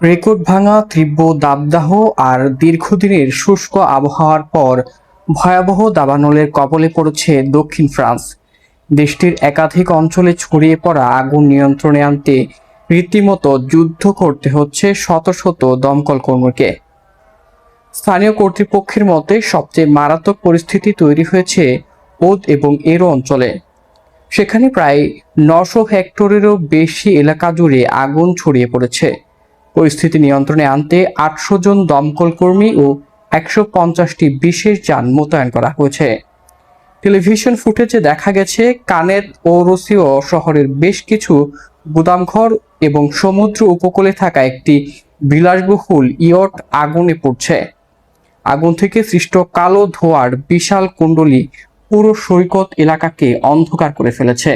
Record ভাঙা তীব্র দাবদাহ আর দীর্ঘদিনের শুষ্ক আবহাওয়ার পর ভয়াবহ দাবানলের কবলে পড়েছে দক্ষিণ ফ্রান্স। দেশটির একাধিক অঞ্চলে ছড়িয়ে পড়া আগুন নিয়ন্ত্রণে আনতে রীতিমতো যুদ্ধ করতে হচ্ছে শত শত দমকল কর্মীকে। স্থানীয় কর্তৃপক্ষের মতে সবচেয়ে মারাত্মক পরিস্থিতি তৈরি হয়েছে ওদ এবং এরো অঞ্চলে। সেখানে প্রায় 900 হেক্টরেরও বেশি এলাকা জুড়ে আগুন ছড়িয়ে পড়েছে। পরিস্থিতি নিয়ন্ত্রণে আনতে 800 জন দমকল কর্মী ও 150টি বিশেষ যান মোতায়েন করা হয়েছে। টেলিভিশন ফুটেজে দেখা গেছে কানেত ও রসিও শহরের বেশ কিছু গুদামঘর এবং সমুদ্র উপকূলে থাকা একটি বিলাসবহুল ইয়ট আগুনে পড়ছে। আগুন থেকে সৃষ্ট কালো ধোঁয়ার বিশাল কুণ্ডলী পুরো সৈকত এলাকাকে অন্ধকার করে ফেলেছে।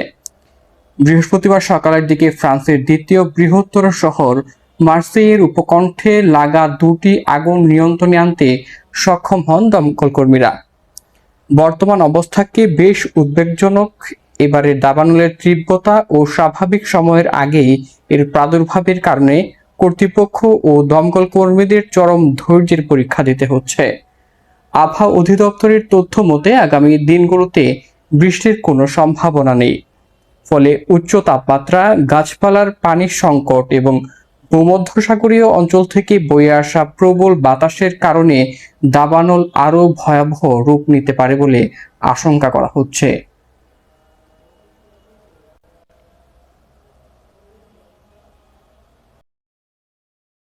বৃহস্পতিবার সকালের দিকে ফ্রান্সের দ্বিতীয় বৃহত্তর শহর মার্সেইয়ের উপকণ্ঠে লাগা দুটি আগুন নিয়ন্ত্রণে আনতে সক্ষম হন দমকল কর্মীরা। বর্তমান অবস্থাকে বেশ উদ্বেগজনক। এবারের দাবানলের তীব্রতা ও স্বাভাবিক সময়ের আগেই এর প্রাদুর্ভাবের কারণে কর্তৃপক্ষ ও দমকল কর্মীদের চরম ধৈর্যের পরীক্ষা দিতে হচ্ছে। আবহাওয়া অধিদপ্তরের তথ্য মতে আগামী দিনগুলোতে বৃষ্টির কোনো সম্ভাবনা নেই। ফলে উচ্চ তাপমাত্রা, গাছপালার পানির সংকট এবং ভূমধ্যসাগরীয় অঞ্চল থেকে বয়ে আসা প্রবল বাতাসের কারণে দাবানল আরও ভয়াবহ রূপ নিতে পারে বলে আশঙ্কা করা হচ্ছে।